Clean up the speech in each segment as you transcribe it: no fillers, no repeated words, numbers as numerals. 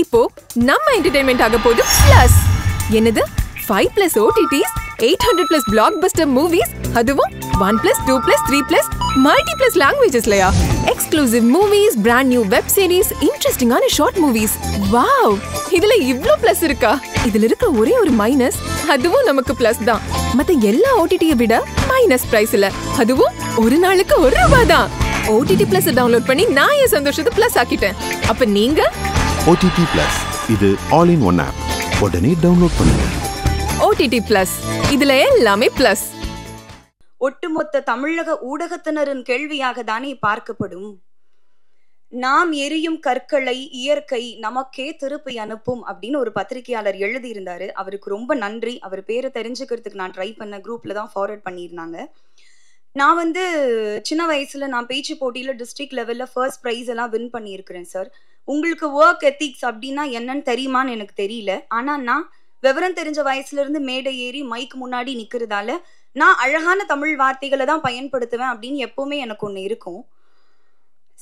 இப்போ நம்ம என்டர்டெயின்மெண்ட் ஆக போகுது பிளஸ். என்னது 5+ OTTs, 800+ blockbuster movies, அதுவும் 1+, 2+, 3+, multi+ languagesலயா? Exclusive movies, brand new web series, interesting-ஆன short movies. Wow! இதுல இவ்ளோ பிளஸ் இருக்கா? இதுல இருக்க ஒரே ஒரு மைனஸ், அதுவும் நமக்கு பிளஸ் தான். மத்த எல்லா OTT-ய விட மைனஸ் பிரைஸ் இல்ல. அதுவும் ஒரு நாளுக்கு ₹1 தான். OTT Plus டவுன்லோட் பண்ணி நான் என் சந்தோஷத்தை பிளஸ் ஆக்கிட்டேன். அப்ப நீங்க? OTT Plus இது ஆல் இன் ஒன் ஆப். உடனே டவுன்லோட் பண்ணுங்க. OTT Plus இதுல எல்லாமே பிளஸ். ஒட்டுமொத்த தமிழக ஊடகத்தினரின் கேள்வியாக தானே பார்க்கப்படும். நாம் எரியும் கற்களை இயற்கை நமக்கே திருப்பி அனுப்பும் அப்படின்னு ஒரு பத்திரிகையாளர் எழுதியிருந்தாரு. அவருக்கு ரொம்ப நன்றி. அவர் பேரை தெரிஞ்சுக்கிறதுக்கு நான் ட்ரை பண்ண குரூப்ல தான் ஃபார்வர்ட் பண்ணியிருந்தாங்க. நான் சின்ன வயசுல நான் பேச்சு போட்டியில டிஸ்ட்ரிக்ட் லெவல்ல ஃபர்ஸ்ட் ப்ரைஸ் எல்லாம் வின் பண்ணியிருக்கிறேன் சார். உங்களுக்கு ஒர்க் எத்திக்ஸ் அப்படின்னா என்னன்னு தெரியுமான்னு எனக்கு தெரியல. ஆனா நான் விவரம் தெரிஞ்ச வயசுல இருந்து மேடை ஏறி மைக் முன்னாடி நிக்கிறதால நான் அழகான தமிழ் வார்த்தைகளை தான் பயன்படுத்துவேன் அப்படின்னு எப்பவுமே எனக்கு ஒண்ணு இருக்கும்.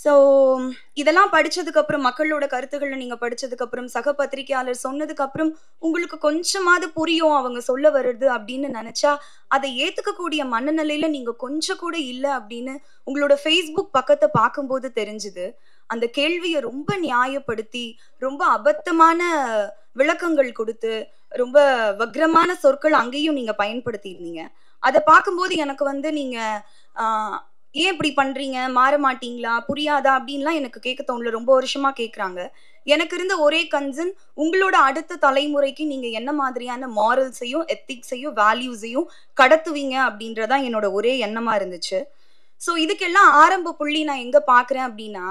ஸோ இதெல்லாம் படிச்சதுக்கு அப்புறம், மக்களோட கருத்துக்களை நீங்க படிச்சதுக்கு அப்புறம், சக பத்திரிகையாளர் சொன்னதுக்கு அப்புறம் உங்களுக்கு கொஞ்சமாவது புரியும் அவங்க சொல்ல வருது அப்படின்னு நினைச்சா, அதை ஏத்துக்கக்கூடிய மனநிலையில நீங்க கொஞ்சம் கூட இல்லை அப்படின்னு உங்களோட ஃபேஸ்புக் பக்கத்தை பார்க்கும்போது தெரிஞ்சுது. அந்த கேள்வியை ரொம்ப நியாயப்படுத்தி, ரொம்ப அபத்தமான விளக்கங்கள் கொடுத்து, ரொம்ப வக்ரமான சொற்கள் அங்கேயும் நீங்க பயன்படுத்தி இருந்தீங்க. அதை பார்க்கும்போது எனக்கு நீங்க ஏன் இப்படி பண்றீங்க, மாற மாட்டீங்களா, புரியாதா அப்படின்லாம் எனக்கு கேட்க தோணல. ரொம்ப வருஷமா கேட்குறாங்க. எனக்கு இருந்த ஒரே கன்சர்ன், உங்களோட அடுத்த தலைமுறைக்கு நீங்க என்ன மாதிரியான மாரல்ஸையும் எத்திக்ஸையும் வேல்யூஸையும் கடத்துவீங்க அப்படின்றதான் என்னோட ஒரே எண்ணமா இருந்துச்சு. ஸோ இதுக்கெல்லாம் ஆரம்ப புள்ளி நான் எங்க பாக்குறேன் அப்படின்னா,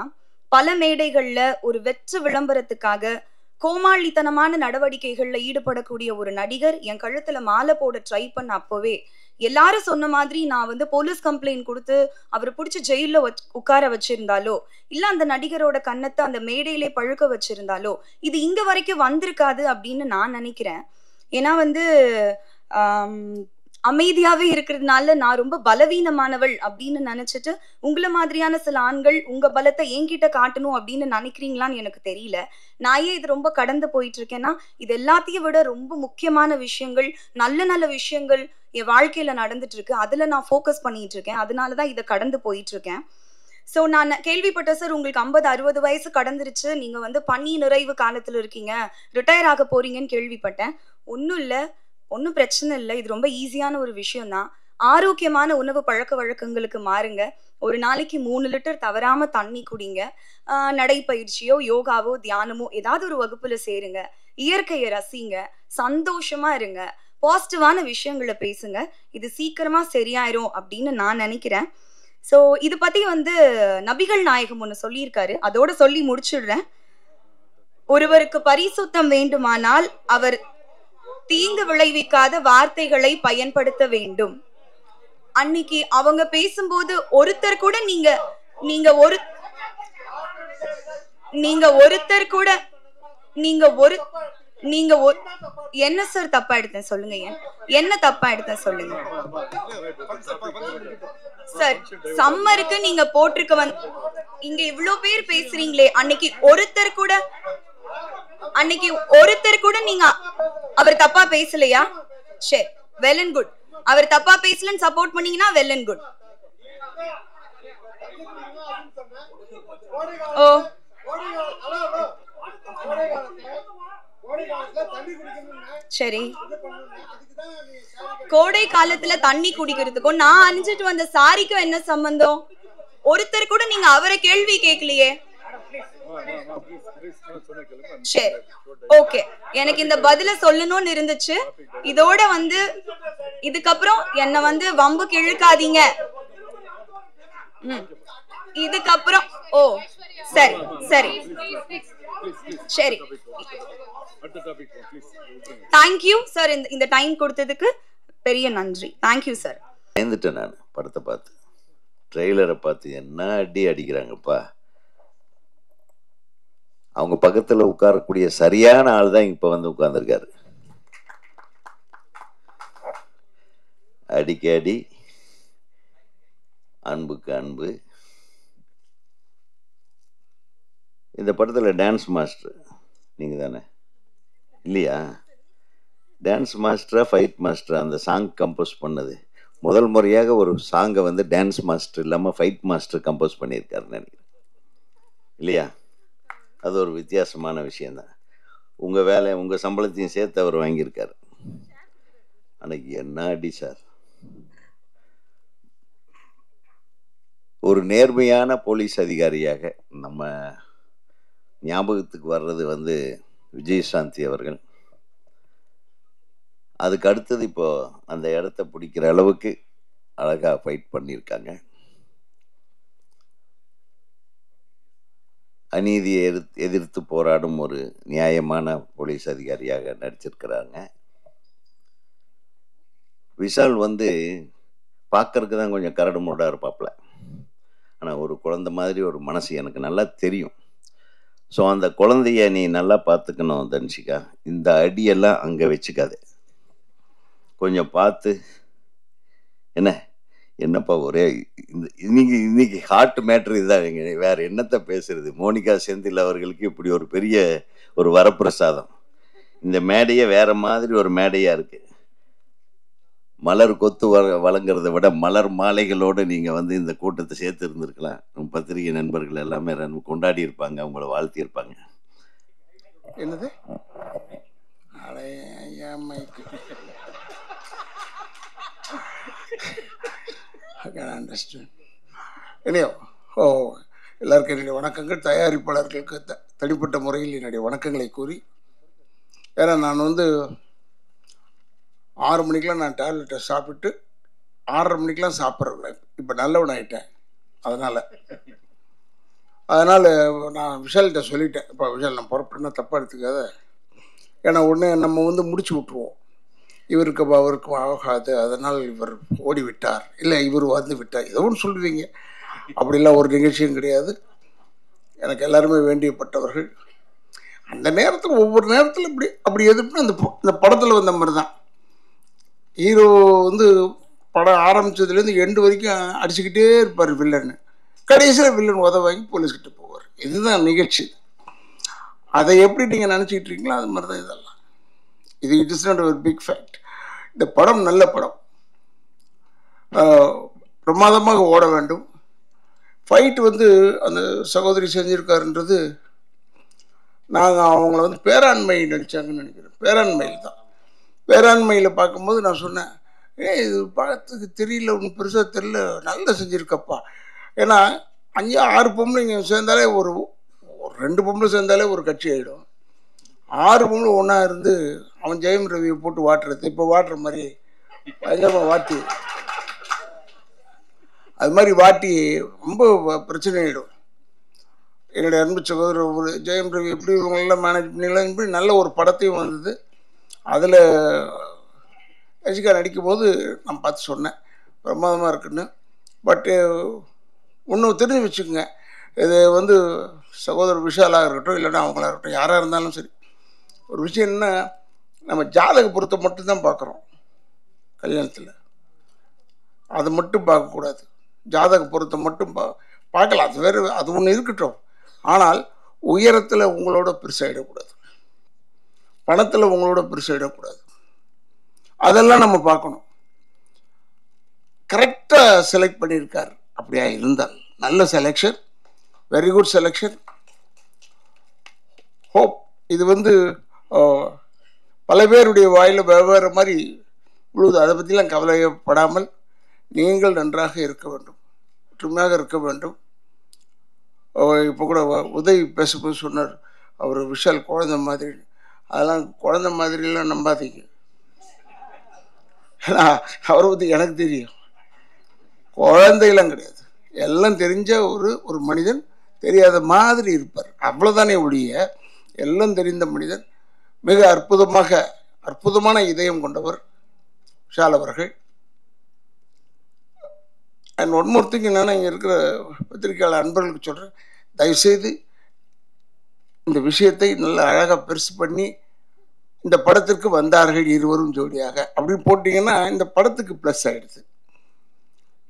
பல மேடைகள்ல ஒரு வெற்று விளம்பரத்துக்காக கோமாளித்தனமான நடவடிக்கைகள்ல ஈடுபடக்கூடிய ஒரு நடிகர் என் கழுத்துல மாலை போட ட்ரை பண்ண அப்பவே எல்லாரும் சொன்ன மாதிரி நான் போலீஸ் கம்ப்ளைண்ட் கொடுத்து அவரை பிடிச்சி ஜெயில உட்கார வச்சிருந்தாலோ, இல்ல அந்த நடிகரோட கன்னத்தை அந்த மேடையிலே பழுக்க வச்சிருந்தாலோ, இது இங்க வரைக்கும் வந்திருக்காது அப்படின்னு நான் நினைக்கிறேன். ஏன்னா அமைதியாவே இருக்கிறதுனால நான் ரொம்ப பலவீனமானவள் அப்படின்னு நினைச்சிட்டு உங்களை மாதிரியான சில ஆண்கள் உங்க பலத்தை என்கிட்ட காட்டணும் அப்படின்னு நினைக்கிறீங்களான்னு எனக்கு தெரியல. நான் ஏன் இது ரொம்ப கடந்து போயிட்டு இருக்கேன்னா, இது எல்லாத்தையும் விட ரொம்ப முக்கியமான விஷயங்கள், நல்ல நல்ல விஷயங்கள் என் வாழ்க்கையில நடந்துட்டு இருக்கு. அதுல நான் ஃபோக்கஸ் பண்ணிட்டு இருக்கேன். அதனாலதான் இதை கடந்து போயிட்டு இருக்கேன். ஸோ நான் கேள்விப்பட்ட சார், உங்களுக்கு 50-60 வயசு கடந்துருச்சு, நீங்க பணி நிறைவு காலத்துல இருக்கீங்க, ரிட்டையர் ஆக போறீங்கன்னு கேள்விப்பட்டேன். ஒன்றும் இல்லை, ஒன்றும் பிரச்சனை இல்லை. இது ரொம்ப ஈஸியான ஒரு விஷயம் தான். ஆரோக்கியமான உணவு பழக்க வழக்கங்களுக்கு மாறுங்க. ஒரு நாளைக்கு 3 லிட்டர் தவறாம தண்ணி குடிங்க. நடைப்பயிற்சியோ யோகாவோ தியானமோ ஏதாவது ஒரு வகுப்புல சேருங்க. இயற்கையை ரசிங்க. சந்தோஷமா இருங்க. பாசிட்டிவான விஷயங்களை பேசுங்க. இது சீக்கிரமா சரியாயிரும் அப்படின்னு நான் நினைக்கிறேன். ஸோ இது பத்தி நபிகள் நாயகம் ஒன்று சொல்லியிருக்காரு. அதோட சொல்லி முடிச்சிடுறேன். ஒருவருக்கு பரிசுத்தம் வேண்டுமானால் அவர் தீங்கு விளைவிக்காத வார்த்தைகளை பயன்படுத்த வேண்டும். அன்னைக்கு அவங்க பேசும்போது ஒருத்தர் கூட என்ன சார் தப்பா எடுத்தேன் சொல்லுங்க. என்ன தப்பா எடுத்தேன் சொல்லுங்க சார். சம்மருக்கு நீங்க போட்டிருக்க இங்க இவ்ளோ பேர் பேசுறீங்களே, அன்னைக்கு ஒருத்தர் கூட நீங்க அவர் தப்பா பேசலையா? சரி, வெல் அண்ட் குட். அவர் தப்பா பேசலன்னு சப்போர்ட் பண்ணீங்கன்னா வெல் அண்ட் குட். ஓ சரி, கோடை காலத்துல தண்ணி குடிக்கிறதுக்கும் நான் அணிஞ்சிட்டு வந்த சாரிக்கும் என்ன சம்பந்தம்? ஒருத்தர் கூட நீங்க அவரை கேள்வி கேட்கலையே. சரி, ஓகே, எனக்கு இந்த பதில சொல்லணும்னு இருந்துச்சு. இதோட இதுக்கப்புறம் என்ன வம்புக்கு இழுக்காதீங்க. இதுக்கப்புறம் ஓ சரி சரி சரி, தேங்க்யூ சார். இந்த டைம் கொடுத்ததுக்கு பெரிய நன்றி. Thank you sir. பயந்துட்டேன் நான் படத்தை பார்த்து, ட்ரெய்லரை பார்த்து. என்ன அடி அடிக்கிறாங்கப்பா. அவங்க பக்கத்தில் உட்காரக்கூடிய சரியான ஆள் தான் இப்போ உட்கார்ந்துருக்காரு. அடிக்கு அடி, அன்புக்கு அன்பு. இந்த படத்தில் டான்ஸ் மாஸ்டர் நீங்கள் தானே இல்லையா? டான்ஸ் மாஸ்டரா ஃபைட் மாஸ்டரா அந்த சாங் கம்போஸ் பண்ணது? முதல் முறையாக ஒரு சாங்கை வந்து டான்ஸ் மாஸ்டர் இல்லாமல் ஃபைட் மாஸ்டர் கம்போஸ் பண்ணியிருக்காருன்னு நினைக்கிறேன் இல்லையா? அது ஒரு வித்தியாசமான விஷயந்தான். உங்கள் வேலை உங்கள் சம்பளத்தையும் சேர்த்து அவர் வாங்கியிருக்காரு. அன்னைக்கு என்ன அடி சார்! ஒரு நேர்மையான போலீஸ் அதிகாரியாக நம்ம ஞாபகத்துக்கு வர்றது வந்து விஜயசாந்தி அவர்கள். அதுக்கு அடுத்தது இப்போ அந்த இடத்த பிடிக்கிற அளவுக்கு அழகாக ஃபைட் பண்ணியிருக்காங்க. அநீதியை எதிர்த்து போராடும் ஒரு நியாயமான போலீஸ் அதிகாரியாக நடிச்சிருக்கிறாங்க. விஷால் வந்து பார்க்கறதுக்கு தான் கொஞ்சம் கரடு முரடாக இருப்பாப்புல, ஆனால் ஒரு குழந்தை மாதிரி ஒரு மனசு எனக்கு நல்லா தெரியும். ஸோ அந்த குழந்தைய நீ நல்லா பார்த்துக்கணும் தன்ஷிகா. இந்த அடியெல்லாம் அங்கே வச்சுக்காது, கொஞ்சம் பார்த்து. என்னப்பா ஒரே இன்னைக்கு ஹார்ட் மேட்ரு இதுதான். வேற என்னத்தை பேசுறது? மோனிகா செந்தில் அவர்களுக்கு இப்படி ஒரு பெரிய ஒரு வரப்பிரசாதம். இந்த மேடையே வேற மாதிரி ஒரு மேடையா இருக்கு. மலர் கொத்து வழங்குறத விட மலர் மாலைகளோடு நீங்க வந்து இந்த கூட்டத்தை சேர்த்து இருந்திருக்கலாம். பத்திரிகை நண்பர்கள் எல்லாமே கொண்டாடி இருப்பாங்க, அவங்கள வாழ்த்தி இருப்பாங்க. என்னது எல்லாருக்கும் என்னுடைய வணக்கங்கள். தயாரிப்பாளர்களுக்கு தனிப்பட்ட முறையில் என்னுடைய வணக்கங்களை கூறி, ஏன்னா நான் வந்து 6 மணிக்கெலாம் நான் டேப்லெட்டை சாப்பிட்டு 6:30 மணிக்கெலாம் சாப்பிட்றேன். இப்போ நல்லவன் ஆகிட்டேன். அதனால் நான் விஷால்கிட்ட சொல்லிட்டேன், இப்போ விஷால் நான் புறப்பட்டுனா தப்பாக எடுத்துக்காத. ஏன்னா ஒன்று நம்ம வந்து முடிச்சு விட்ருவோம், இவருக்கு அவருக்கும் ஆகாது, அதனால் இவர் ஓடிவிட்டார், இல்லை இவர் வந்து விட்டார், ஏதோ ஒன்று சொல்லுவீங்க. அப்படிலாம் ஒரு நிகழ்ச்சியும் கிடையாது. எனக்கு எல்லாருமே வேண்டியப்பட்டவர்கள். அந்த நேரத்தில் ஒவ்வொரு நேரத்தில் அப்படி எதுப்புனா அந்த படத்தில் வந்த மாதிரி தான். ஹீரோ வந்து படம் ஆரம்பித்ததுலேருந்து எண்டு வரைக்கும் அடிச்சுக்கிட்டே இருப்பார் வில்லன்னு. கடைசியில் வில்லன் வாங்கி போலீஸ்கிட்ட போவார். இதுதான் நிகழ்ச்சி. அதை எப்படி நீங்கள் நினச்சிக்கிட்டு இருக்கீங்களோ அது மாதிரி தான் இதெல்லாம். இட் இஸ் நாட் ஒரு பிக் ஃபேக்ட். இந்த படம் நல்ல படம், பிரமாதமாக ஓட வேண்டும். ஃபைட் வந்து அந்த சகோதரி செஞ்சுருக்காருன்றது, நாங்கள் அவங்கள வந்து பேராண்மை நடித்தாங்கன்னு நினைக்கிறேன். பேராண்மையில் தான். பேராண்மையில் பார்க்கும்போது நான் சொன்னேன், இது படத்துக்கு தெரியல, ஒன்று பெருசாக தெரியல, நல்லா செஞ்சுருக்கப்பா. ஏன்னா 5-6 பொம்பளைங்க சேர்ந்தாலே ஒரு 2 பொம்பளை சேர்ந்தாலே ஒரு கட்சி ஆகிடும். 6 பொம்பளை ஒன்றா இருந்து அவன் ஜெயம் ரவியை போட்டு வாட்டுறது, இப்போ வாட்டுற மாதிரி பயங்கரமாக வாட்டி, அது மாதிரி வாட்டி ரொம்ப பிரச்சனை ஆகிடும். என்னுடைய அன்பு சகோதரர் ஜெயம் ரவி எப்படி இவங்களெல்லாம் மேனேஜ் பண்ணிடலாம், இப்படி நல்ல ஒரு படத்தையும் வந்தது. அதில் ரசிகா நடிக்கும் போது நான் பார்த்து சொன்னேன், பிரமாதமாக இருக்குன்னு. பட்டு ஒன்று தெரிஞ்சு வச்சுக்கோங்க, இது வந்து சகோதரர் விஷாலாக இருக்கட்டும், இல்லைன்னா அவங்களா இருக்கட்டும், யாராக இருந்தாலும் சரி, ஒரு விஷயம் என்ன, நம்ம ஜாதக பொருத்தம் மட்டும்தான் பார்க்குறோம் கல்யாணத்தில். அது மட்டும் பார்க்கக்கூடாது. ஜாதக பொருத்தம் மட்டும் பார்க்கலாம், அது வேறு, அது ஒன்று இருக்கட்டும். ஆனால் உயரத்தில் உங்களோட பெருசாகிடக்கூடாது, பணத்தில் உங்களோட பெருசாகிடக்கூடாது. அதெல்லாம் நம்ம பார்க்கணும். கரெக்டாக செலக்ட் பண்ணியிருக்கார். அப்படியா இருந்தால் நல்ல selection, very good selection. Hope இது வந்து பல பேருடைய வாயில் வெவ்வேறு மாதிரி உழுது. அதை பற்றிலாம் கவலைப்படாமல் நீங்கள் நன்றாக இருக்க வேண்டும், ஒற்றுமையாக இருக்க வேண்டும். இப்போ கூட உதவி பேசும்போது சொன்னார், அவர் விஷால் குழந்தை மாதிரி. அதெல்லாம் குழந்தை மாதிரிலாம் நம்பாதீங்க. அவரை பற்றி எனக்கு தெரியும், குழந்தையெல்லாம் கிடையாது. எல்லாம் தெரிஞ்ச ஒரு மனிதன், தெரியாத மாதிரி இருப்பார், அவ்வளோதானே ஒழிய எல்லாம் தெரிந்த மனிதன். மிக அற்புதமான இதயம் கொண்டவர் விஷால் அவர்கள். அண்ட் ஒன் மோர் திங் என்னன்னா, இங்கே இருக்கிற பத்திரிகையாளர் அன்பர்களுக்கு சொல்கிறேன், தயவுசெய்து இந்த விஷயத்தை நல்ல அழகாக பெருசு பண்ணி இந்த படத்திற்கு வந்தார்கள் இருவரும் ஜோடியாக அப்படி போட்டிங்கன்னா இந்த படத்துக்கு ப்ளஸ் ஆகிடுது.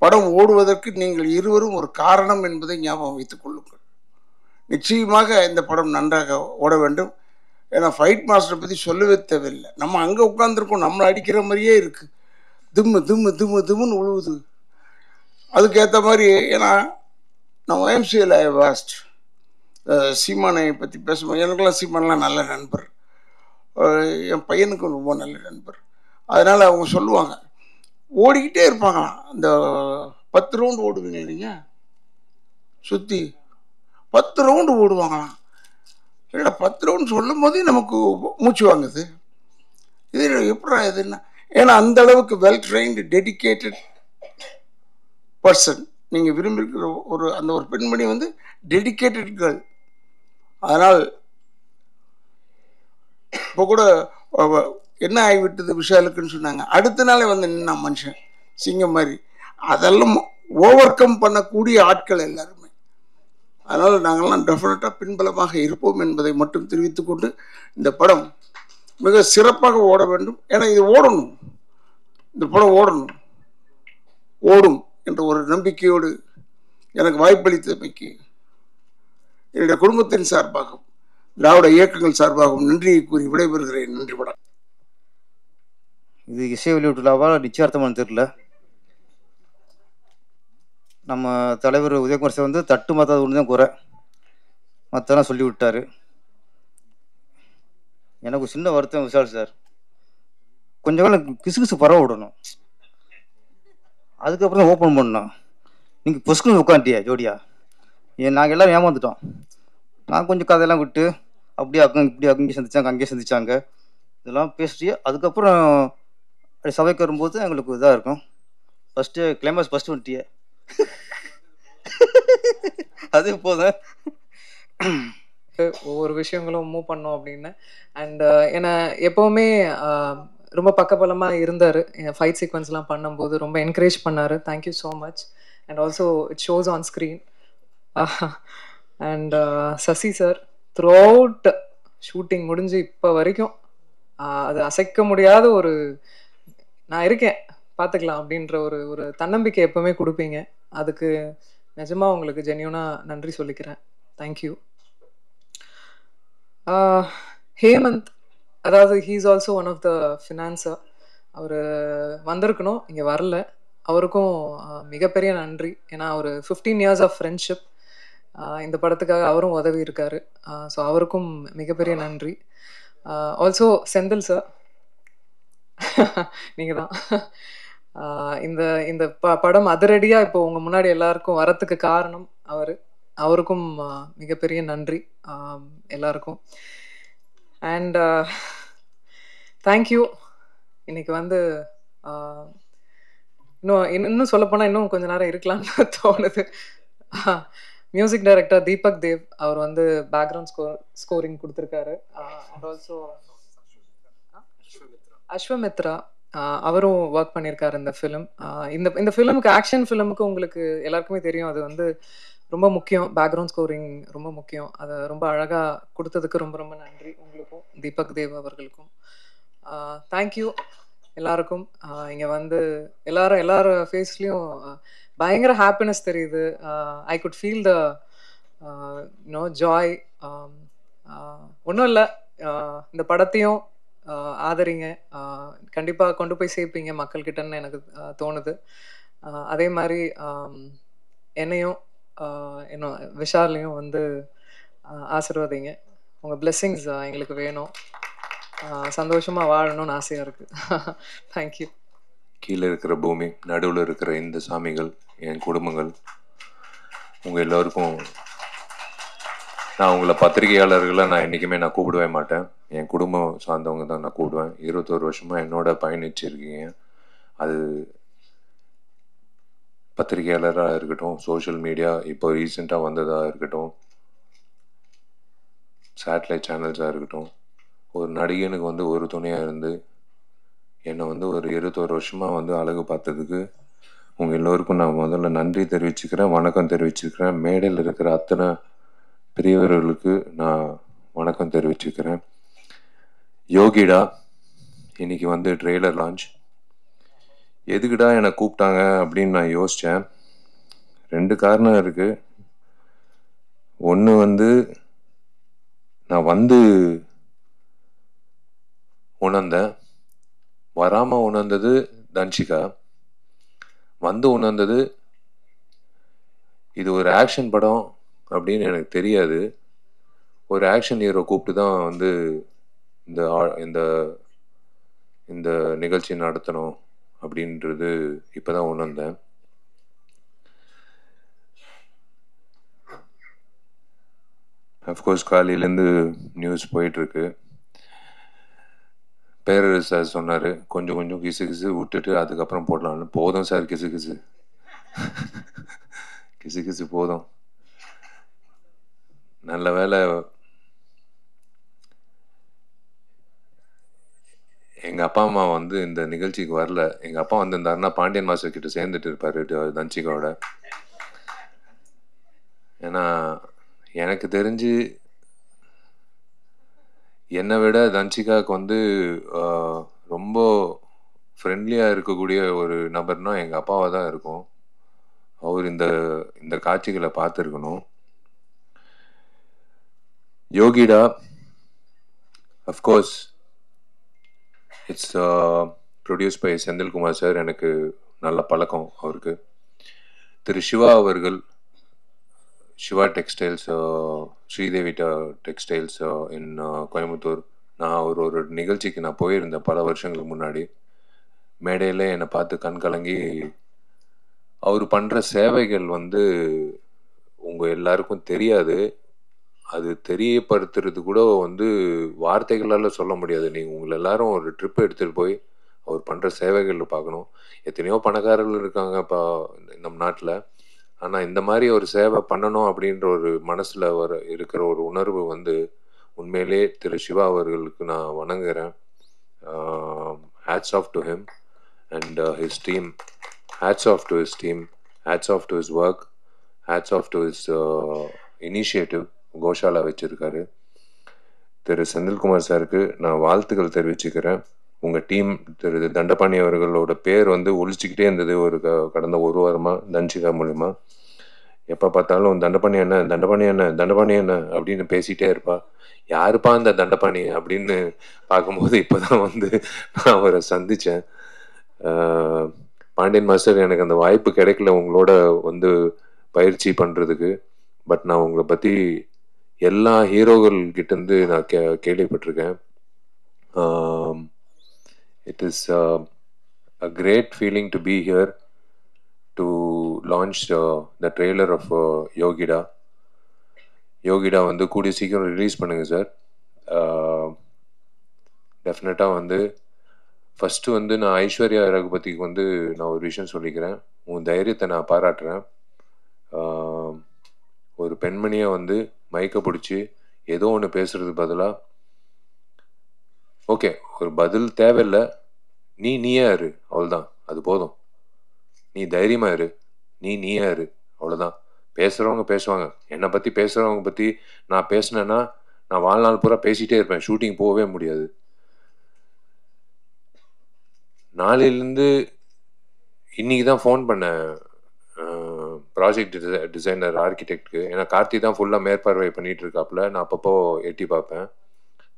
படம் ஓடுவதற்கு நீங்கள் இருவரும் ஒரு காரணம் என்பதை ஞாபகம் வைத்துக் கொள்ளுங்கள். நிச்சயமாக இந்த படம் நன்றாக ஓட வேண்டும். ஏன்னா ஃபைட் மாஸ்டரை பற்றி சொல்லவே தேவையில்லை. நம்ம அங்கே உட்காந்துருக்கோம், நம்மளை அடிக்கிற மாதிரியே இருக்குது. திம்மு திம்மு திம்மு திம்முன்னு உழுவுது. அதுக்கேற்ற மாதிரி ஏன்னா நான் எம்சிஎல் ஐ வாஸ்ட் சீமானை பற்றி பேசும்போது எனக்குலாம் சீமானெலாம் நல்ல நண்பர், என் பையனுக்கும் ரொம்ப நல்ல நண்பர். அதனால் அவங்க சொல்லுவாங்க, ஓடிக்கிட்டே இருப்பாங்களாம். இந்த 10 ரவுண்டு ஓடுவீங்க இல்லைங்க, சுற்றி 10 ரவுண்டு ஓடுவாங்களாம். இல்லை 10 ரவுண்டு சொல்லும் போதே நமக்கு மூச்சு வாங்குது. இது எப்படா இதுன்னா, ஏன்னா அந்த அளவுக்கு வெல் ட்ரெயின்டு டெடிக்கேட்டட் பர்சன். நீங்கள் விரும்பியிருக்கிற அந்த ஒரு பெண்மணி வந்து டெடிக்கேட்டட் கேர்ள். அதனால் இப்போ கூட என்ன ஆகிவிட்டது விஷாலுக்குன்னு சொன்னாங்க, அடுத்த நாளே வந்து நின்னா மனுஷன் சிங்கம் மாதிரி. அதெல்லாம் ஓவர் கம் பண்ணக்கூடிய ஆட்கள் எல்லாருமே. அதனால் நாங்கள்லாம் டெஃபினட்டாக பின்பலமாக இருப்போம் என்பதை மட்டும் தெரிவித்துக்கொண்டு, இந்த படம் மிக சிறப்பாக ஓட வேண்டும். ஏன்னா இது ஓடணும், இந்த படம் ஓடும் என்ற ஒரு நம்பிக்கையோடு எனக்கு வாய்ப்பளித்தமைக்கு என்னுடைய குடும்பத்தின் சார்பாகவும் திராவிட இயக்கங்கள் சார்பாகவும் நன்றியை கூறி விடைபெறுகிறேன். நன்றி. படம் இது இசை வெளியீட்டுலாவா நிச்சயார்த்தமானு தெரியல. நம்ம தலைவர் உதயகுமார் சார் வந்து தட்டு மாற்றாத ஒன்று தான் குறை, மற்றெல்லாம் சொல்லி விட்டார். எனக்கு சின்ன வருத்தம் விஷால் சார், கொஞ்சம் காலம் கிசுகிசு பரவ விடணும், அதுக்கப்புறம் தான் ஓப்பன் பண்ணணும். நீங்கள் பொஸ்குன்னு உட்காந்துட்டியா ஜோடியா, நாங்கள் எல்லோரும் ஏமாந்துட்டோம். நான் கொஞ்சம் கதையெல்லாம் விட்டு அப்படியே இப்படி அங்கேயும் சந்திச்சாங்க அங்கேயே சந்திச்சாங்க இதெல்லாம் பேசிட்டு அதுக்கப்புறம் அப்படி சபைக்கு வரும்போது எங்களுக்கு இதாக இருக்கும். ஃபஸ்ட்டு கிளைமேக்ஸ் ஃபஸ்ட்டு வந்துட்டியே அது போதும். ஒவ்வொரு விஷயங்களும் மூவ் பண்ணோம் அப்படின்னு. அண்ட் ஏன்னா எப்போவுமே ரொம்ப பக்கபலமாக இருந்தார். ஃபைட் சீக்வன்ஸ்லாம் பண்ணும்போது ரொம்ப என்கரேஜ் பண்ணார். Thank you so much. And also it shows on screen. And Sasi sir throughout shooting முடிஞ்சு இப்போ வரைக்கும் அது அசைக்க முடியாத ஒரு நான் இருக்கேன் பார்த்துக்கலாம் அப்படின்ற ஒரு தன்னம்பிக்கை எப்போவுமே கொடுப்பீங்க. அதுக்கு நிஜமாக உங்களுக்கு ஜென்யூனாக நன்றி சொல்லிக்கிறேன். தேங்க்யூ. ஹேமந்த், அதாவது he's also one of the financier. அவர் வந்திருக்கணும், இங்கே வரல. அவருக்கும் மிகப்பெரிய நன்றி. ஏன்னா ஒரு 15 years ஆஃப் ஃப்ரெண்ட்ஷிப், இந்த படத்துக்காக அவரும் உதவி இருக்காரு. ஸோ அவருக்கும் மிகப்பெரிய நன்றி. ஆல்சோ செந்தில் சார், நீங்கள் தான் இந்த படம் அதிரடியாக இப்போ உங்கள் முன்னாடி எல்லாருக்கும் வரத்துக்கு காரணம் அவருக்கும் மிகப்பெரிய நன்றி எல்லாருக்கும். And thank you. இன்னைக்கு வந்து இன்னும் சொல்லப்போனால் இன்னும் கொஞ்ச நேரம் இருக்கலாம்னு தோணுது. மியூசிக் டைரக்டர் தீபக் தேவ், அவர் வந்து பேக்ரவுண்ட் ஸ்கோரிங் கொடுத்துருக்காரு. அண்ட் ஆல்சோ அஸ்வமித்ரா, அவரும் ஒர்க் பண்ணியிருக்காரு இந்த ஃபிலிம். இந்த ஃபிலிமுக்கு, ஆக்ஷன் ஃபிலிமுக்கு உங்களுக்கு எல்லாருக்குமே தெரியும், அது வந்து ரொம்ப முக்கியம். பேக்ரவுண்ட் ஸ்கோரிங் ரொம்ப முக்கியம். அதை ரொம்ப அழகாக கொடுத்ததுக்கு ரொம்ப ரொம்ப நன்றி உங்களுக்கும் தீபக் தேவ் அவர்களுக்கும். தேங்க்யூ எல்லாருக்கும். இங்கே வந்து எல்லார் ஃபேஸ்லேயும் பயங்கர ஹாப்பினஸ் தெரியுது. I could feel the joy. ஒன்றும் இல்லை, இந்த படத்தையும் ஆதரிங்க, கண்டிப்பாக கொண்டு போய் சேர்ப்பீங்க மக்கள்கிட்டன்னு எனக்கு தோணுது. அதே மாதிரி என்னையும் இன்னும் விஷாலையும் வந்து ஆசீர்வதிங்க. உங்கள் பிளெஸ்ஸிங்ஸ் எங்களுக்கு வேணும். சந்தோஷமாக வாழணும்னு ஆசையாக இருக்குது. தேங்க்யூ. கீழே இருக்கிற பூமி, நடுவில் இருக்கிற இந்த சாமிகள், என் குடும்பங்கள், உங்கள் எல்லோருக்கும் நான் உங்களை பத்திரிகையாளர்களை நான் என்றைக்குமே நான் கூப்பிடவே மாட்டேன். என் குடும்பம் சார்ந்தவங்க தான் நான் கூப்பிடுவேன். 21 வருஷமாக என்னோட பயணிச்சிருக்கீங்க. அது பத்திரிகையாளராக இருக்கட்டும், சோஷியல் மீடியா இப்போ ரீசெண்டாக வந்ததாக இருக்கட்டும், சேட்டலைட் சேனல்ஸாக இருக்கட்டும், ஒரு நடிகனுக்கு வந்து ஒரு துணையாக இருந்து என்னை வந்து ஒரு 21 வருஷமாக வந்து அழகு பார்த்ததுக்கு உங்கள் எல்லோருக்கும் நான் முதல்ல நன்றி தெரிவிச்சுக்கிறேன், வணக்கம் தெரிவிச்சுக்கிறேன். மேடையில் இருக்கிற அத்தனை பெரியவர்களுக்கு நான் வணக்கம் தெரிவிச்சுக்கிறேன். யோகிடா, இன்னைக்கு வந்து ட்ரெய்லர் லான்ச். எதுக்குடா என்னை கூப்பிட்டாங்க அப்படின்னு நான் யோசித்தேன். 2 காரணம் இருக்குது. ஒன்று வந்து நான் வந்து உணர்ந்தேன். வராமல் உணர்ந்தது தன்ஷிகா, வந்து உணர்ந்தது இது ஒரு ஆக்ஷன் படம் அப்படின்னு எனக்கு தெரியாது. ஒரு ஆக்ஷன் ஹீரோ கூப்பிட்டு தான் வந்து இந்த இந்த இந்த நிகழ்ச்சி நடத்தணும் அப்படின்றது இப்போ தான் உணர்ந்தேன். அஃப்கோர்ஸ் காலையிலேருந்து நியூஸ் போயிட்டுருக்கு. பேரரசு சார் சொன்னார், கொஞ்சம் கொஞ்சம் கிசு கிசு விட்டுட்டு அதுக்கப்புறம் போடலான்னு. போதும் சார், கிசு கிசு கிசு கிசு போதும். நல்ல வேலை எங்கள் அப்பா அம்மா வந்து இந்த நிகழ்ச்சிக்கு வரல. எங்கள் அப்பா வந்திருந்தாருன்னா பாண்டியன் மாஸ்டர் கிட்ட சேர்ந்துட்டு இருப்பார் தன்ஷிகாவோட. ஏன்னா எனக்கு தெரிஞ்சு என்னை விட தன்ஷிகாவுக்கு வந்து ரொம்ப ஃப்ரெண்ட்லியாக இருக்கக்கூடிய ஒரு நபர்னால் எங்கள் அப்பாவாக தான் இருக்கும். அவர் இந்த காட்சிகளை பார்த்துருக்கணும். யோகிடா, of course it's produce by Senthilkumar sir. எனக்கு நல்ல பழக்கம் அவருக்கு. திரு சிவா அவர்கள், Siva textiles, Sridevi textiles in Coimbatore. நான் ஒரு நிகழ்ச்சிக்கு நான் போயிருந்தேன் பல வருஷங்களுக்கு முன்னாடி. மேடையில் என்னை பார்த்து கண் கலங்கி அவர் பண்ணுற சேவைகள் வந்து உங்கள் எல்லாருக்கும் தெரியாது. அது தெரியப்படுத்துறது கூட வந்து வார்த்தைகளால் சொல்ல முடியாது. நீங்கள் உங்களை எல்லாரும் ஒரு ட்ரிப் எடுத்துகிட்டு போய் அவர் பண்ணுற சேவைகள் பார்க்கணும். எத்தனையோ பணக்காரர்கள் இருக்காங்க இப்போ நம் நாட்டில். ஆனால் இந்த மாதிரி ஒரு சேவை பண்ணணும் அப்படின்ற ஒரு மனசில் இருக்கிற ஒரு உணர்வு வந்து உண்மையிலே திரு சிவா அவர்களுக்கு நான் வணங்குகிறேன். Hats off to him and his team. Hats off to his team, hats off to his work, hats off to his initiative. Goshala வச்சுருக்காரு. திரு செந்தில்குமார் சாருக்கு நான் வாழ்த்துக்கள் தெரிவிச்சுக்கிறேன். உங்கள் டீம் திரு தண்டபாணி அவர்களோட பேர் வந்து ஒழிச்சிக்கிட்டே இருந்தது ஒரு கடந்த ஒரு வாரமாக தன்ஷிகா மூலிமா. எப்போ பார்த்தாலும் தண்டபாணி என்ன தண்டபாணி என்ன தண்டபாணி என்ன அப்படின்னு பேசிகிட்டே இருப்பா. யாருப்பா அந்த தண்டபாணி அப்படின்னு பார்க்கும்போது இப்போ தான் வந்து நான் அவரை சந்தித்தேன். பாண்டியன் மாஸ்டர், எனக்கு அந்த வாய்ப்பு கிடைக்கல உங்களோட வந்து பயிற்சி பண்ணுறதுக்கு. பட் நான் உங்களை பற்றி எல்லா ஹீரோகள் கிட்டேருந்து நான் கேள்விப்பட்டிருக்கேன். It is a great feeling to be here to launch the trailer of Yogida. யோகிடா வந்து கூடிய சீக்கிரம் ரிலீஸ் பண்ணுங்கள் சார். டெஃபினட்டாக வந்து ஃபஸ்ட்டு வந்து நான் ஐஸ்வர்யா ரகுபதிக்கு வந்து நான் ஒரு விஷயம் சொல்லிக்கிறேன். உன் தைரியத்தை நான் பாராட்டுறேன். ஒரு பெண்மணியை வந்து மயக்க பிடிச்சி ஏதோ ஒன்று பேசுறது பதிலாக, ஓகே ஒரு பதில் தேவையில்லை, நீயே இரு, அவ்வளோதான், அது போதும். நீ தைரியமா இரு, நீயே இரு, அவ்வளோதான். பேசுகிறவங்க பேசுவாங்க. என்னை பற்றி பேசுகிறவங்க பற்றி நான் பேசினேன்னா நான் வாழ்நாள் பூரா பேசிகிட்டே இருப்பேன், ஷூட்டிங் போகவே முடியாது. நாளையிலேருந்து இன்னைக்கு தான் ஃபோன் பண்ணேன் ப்ராஜெக்ட் டிசைனர் ஆர்கிடெக்டுக்கு. ஏன்னா கார்த்தி தான் ஃபுல்லாக மேற்பார்வை பண்ணிகிட்டு இருக்காப்புல, நான் அப்பப்போ எட்டி பார்ப்பேன்.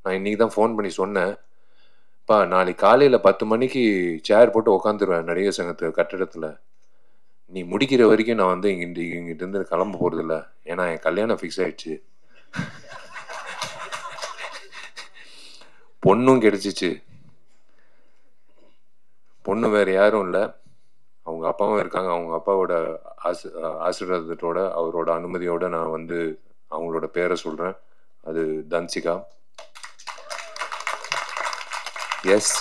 நான் இன்றைக்கி தான் ஃபோன் பண்ணி சொன்னேன், பா நாளைக்கு காலையில் 10 மணிக்கு சேர் போட்டு உக்காந்துருவேன் நடிகர் சங்கத்து கட்டிடத்தில். நீ முடிக்கிற வரைக்கும் நான் வந்து இங்கிட்டிருந்து கிளம்ப போகிறதில்ல, ஏன்னா என் கல்யாணம் ஃபிக்ஸ் ஆயிடுச்சு. பொண்ணும் கிடைச்சிச்சு. பொண்ணு வேறு யாரும் இல்லை, அவங்க அப்பாவும் இருக்காங்க. அவங்க அப்பாவோட ஆசீர்வாதத்தோட அவரோட அனுமதியோடு நான் வந்து அவங்களோட பேரை சொல்கிறேன். அது Dhanshika. Yes,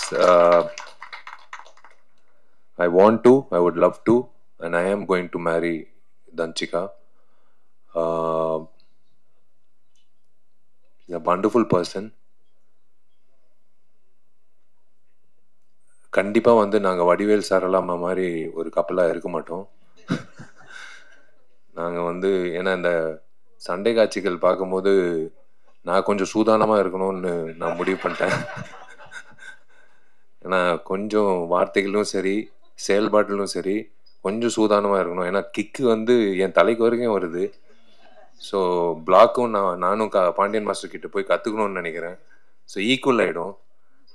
I want to, I would love to, and I am going to marry Danchika. She's a wonderful person. கண்டிப்பாக வந்து நாங்கள் வடிவேல் சாரலாமா மாதிரி ஒரு கப்பலாக இருக்க மாட்டோம். நாங்கள் வந்து ஏன்னா இந்த சண்டை காட்சிகள் பார்க்கும்போது நான் கொஞ்சம் சூதானமாக இருக்கணும்னு நான் முடிவு பண்ணிட்டேன். ஏன்னா கொஞ்சம் வார்த்தைகளும் சரி செயல்பாட்டிலும் சரி கொஞ்சம் சூதானமாக இருக்கணும். ஏன்னா கிக்கு வந்து என் தலைக்கு வரைக்கும் வருது. ஸோ பிளாக்கும் நானும் பாண்டியன் மாஸ்டர் கிட்ட போய் கற்றுக்கணும்னு நினைக்கிறேன். ஸோ ஈக்குவல் ஆகிடும்.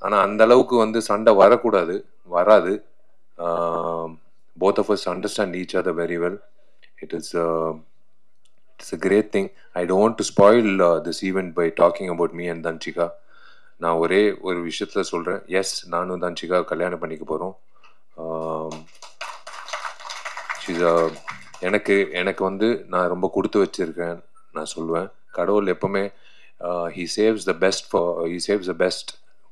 ஆனால் அந்த அளவுக்கு வந்து சண்டை வரக்கூடாது, வராது. Both of us understand each other very well. It's a great thing. I don't want to spoil this event by talking about me and Danchika. நான் ஒரே ஒரு விஷயத்துல சொல்கிறேன். எஸ், நானும் தன்ஷிகா கல்யாணம் பண்ணிக்க போகிறோம். எனக்கு வந்து நான் ரொம்ப கொடுத்து வச்சிருக்கேன் நான் சொல்லுவேன். கடவுள் எப்பவுமே he saves the best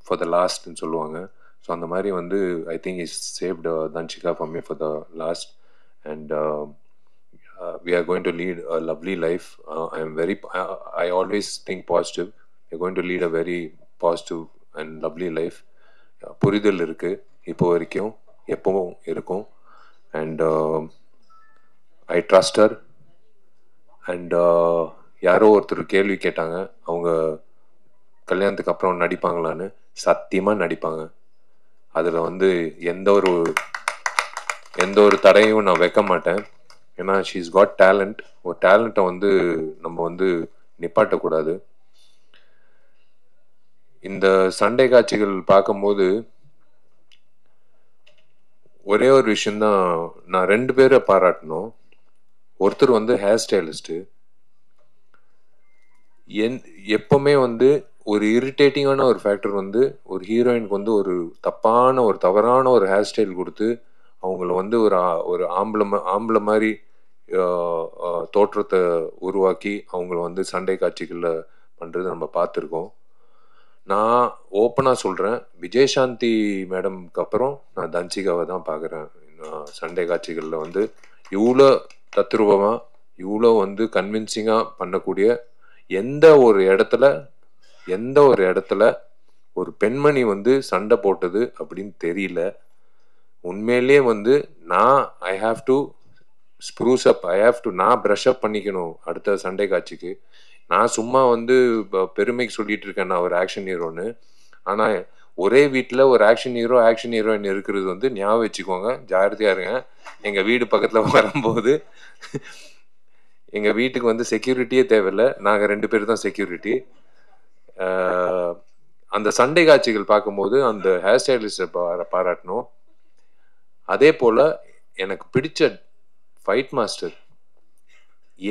for the lastன்னு சொல்லுவாங்க. ஸோ அந்த மாதிரி வந்து I think he saved Danchika for me for the last, and we are going to lead a lovely life. I always think positive. We're going to lead a very positive and lovely life. புரிதல் இருக்கு இப்போ வரைக்கும், எப்பவும் இருக்கும். And I trust her. And யாரோ ஒருத்தர் கேள்வி கேட்டாங்க, அவங்க கல்யாணத்துக்கு அப்புறம் நடிப்பாங்களான்னு. சத்தியமாக நடிப்பாங்க. அதில் வந்து எந்த ஒரு தடையும் நான் வைக்க மாட்டேன். ஏன்னா ஷீஸ் காட் டேலண்ட். ஒரு டேலண்ட்டை வந்து நம்ம வந்து நிப்பாட்டக்கூடாது. இந்த சண்டை காட்சிகள் பார்க்கும்போது ஒரே ஒரு விஷயம்தான் நான் 2 பேரை பாராட்டணும். ஒருத்தர் வந்து ஹேர் ஸ்டைலிஸ்ட்டு. எப்பவுமே வந்து ஒரு இரிட்டேட்டிங்கான ஒரு ஃபேக்டர் வந்து ஒரு ஹீரோயினுக்கு வந்து ஒரு தவறான ஒரு ஹேர் ஸ்டைல் கொடுத்து அவங்கள வந்து ஒரு ஆம்பளை மாதிரி தோற்றத்தை உருவாக்கி அவங்கள வந்து சண்டை காட்சிகளில் பண்ணுறது நம்ம பார்த்துருக்கோம். நான் ஓப்பனாக சொல்கிறேன், விஜயசாந்தி மேடம்க்கு அப்புறம் நான் தன்சிகாவை தான் பார்க்குறேன். சண்டை காட்சிகளில் வந்து இவ்வளோ தத்ரூபமாக, இவ்வளோ வந்து கன்வின்சிங்காக பண்ணக்கூடிய எந்த ஒரு இடத்துல ஒரு பெண்மணி வந்து சண்டை போட்டது அப்படின்னு தெரியல. உண்மையிலேயே வந்து ஐ ஹாவ் டு ஸ்ப்ரூஸ் அப், நான் ப்ரஷ் அப் பண்ணிக்கணும் அடுத்த சண்டை காட்சிக்கு. நான் சும்மா வந்து பெருமைக்கு சொல்லிட்டு இருக்கேன் நான் ஒரு ஆக்ஷன் ஹீரோன்னு. ஆனால் ஒரே வீட்டில் ஒரு ஆக்ஷன் ஹீரோயின் இருக்கிறது வந்து ஞாபகம் வச்சுக்கோங்க, ஜாகிரதையா இருங்க. எங்கள் வீடு பக்கத்தில் வரும்போது எங்கள் வீட்டுக்கு வந்து செக்யூரிட்டியே தேவையில்லை, நாங்கள் 2 பேர் தான் செக்யூரிட்டி. அந்த சண்டை காட்சிகள் பார்க்கும்போது அந்த ஹேர் ஸ்டைலிஸ்ட்டை பாராட்டணும். அதே போல் எனக்கு பிடிச்ச ஃபைட் மாஸ்டர்,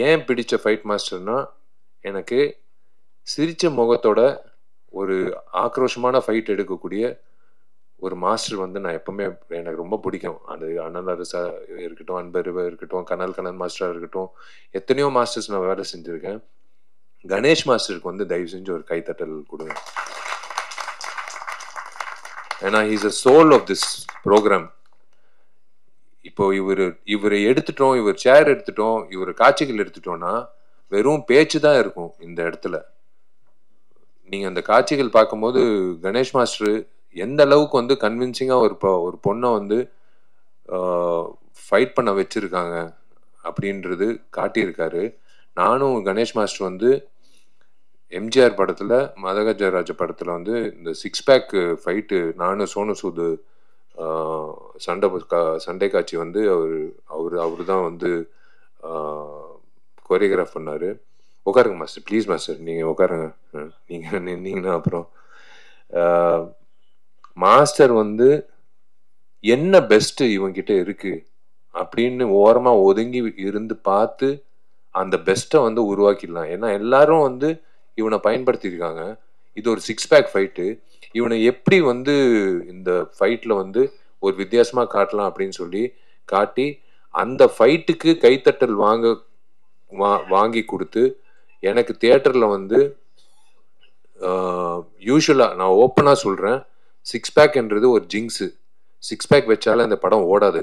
ஏன் பிடிச்ச ஃபைட் மாஸ்டர்னா, எனக்கு சிரிச்ச முகத்தோட ஒரு ஆக்ரோஷமான ஃபைட் எடுக்கக்கூடிய ஒரு மாஸ்டர் வந்து நான் எப்பவுமே எனக்கு ரொம்ப பிடிக்கும். அது அனல் அரசா இருக்கட்டும், அன்பருவா இருக்கட்டும், கனல் மாஸ்டராக இருக்கட்டும், எத்தனையோ மாஸ்டர்ஸ் நான் வேலை செஞ்சுருக்கேன். கணேஷ் மாஸ்டருக்கு வந்து தயவு செஞ்சு ஒரு கைத்தட்டல் கொடுங்க. ஏன்னா he's a soul of this program. இப்போ இவரை எடுத்துட்டோம், இவர் சேர் எடுத்துட்டோம், இவர் காட்சிகள் எடுத்துட்டோம்னா வெறும் பேச்சு தான் இருக்கும் இந்த இடத்துல. நீங்க அந்த காட்சிகள் பார்க்கும்போது கணேஷ் மாஸ்டர் எந்த அளவுக்கு வந்து கன்வின்சிங்கா ஒரு பொண்ணை வந்து ஃபைட் பண்ண வச்சிருக்காங்க அப்படின்றது காட்டியிருக்காரு. நானும் கணேஷ் மாஸ்டர் வந்து எம்ஜிஆர் படத்துல, மதகஜராஜ படத்துல வந்து இந்த 6 பேக் ஃபைட்டு நானும் சோனு சூது சண்டை காட்சி வந்து அவரு தான் வந்து கோரியோகிராஃப் பண்ணாரு. உட்காருங்க மாஸ்டர், ப்ளீஸ் மாஸ்டர், நீங்க உட்காருங்க. நீங்கன்னா அப்புறம் மாஸ்டர் வந்து என்ன பெஸ்ட் இவங்கிட்ட இருக்கு அப்படின்னு ஓரமா ஒதுங்கி இருந்து பார்த்து அந்த பெஸ்ட்டை வந்து உருவாக்கிடலாம். ஏன்னா எல்லாரும் வந்து இவனை பயன்படுத்தியிருக்காங்க. இது ஒரு 6 பேக் ஃபைட்டு. இவனை எப்படி வந்து இந்த ஃபைட்ல வந்து ஒரு வித்தியாசமா காட்டலாம் அப்படின்னு சொல்லி காட்டி அந்த ஃபைட்டுக்கு கைத்தட்டல் வாங்கி கொடுத்து எனக்கு தியேட்டர்ல வந்து யூஸ்வலா நான் ஓப்பனா சொல்றேன், 6 பேக்ன்றது ஒரு ஜிங்ஸு. 6 பேக் வச்சாலும் அந்த படம் ஓடாது.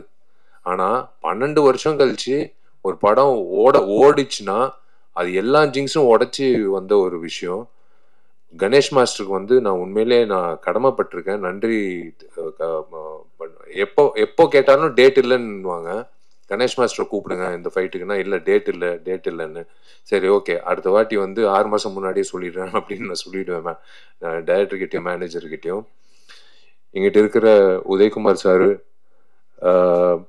ஆனா 12 வருஷம் கழிச்சு ஒரு படம் ஓடிச்சுன்னா அது எல்லா ஜிங்ஸும் உடைச்சி வந்த ஒரு விஷயம். கணேஷ் மாஸ்டருக்கு வந்து நான் உண்மையிலே நான் கடமைப்பட்டிருக்கேன். நன்றி. எப்போ கேட்டாலும் டேட் இல்லைன்னுவாங்க. கணேஷ் மாஸ்டரை கூப்பிடுங்க இந்த ஃபைட்டுக்குன்னா, இல்லை டேட் இல்லைன்னு. சரி ஓகே, அடுத்த வாட்டி வந்து 6 மாதம் முன்னாடியே சொல்லிடுறேன் அப்படின்னு நான் சொல்லிடுவேன் டைரக்டர்கிட்டையும் மேனேஜர்கிட்டையும். எங்கிட்ட இருக்கிற உதயகுமார் சாரு,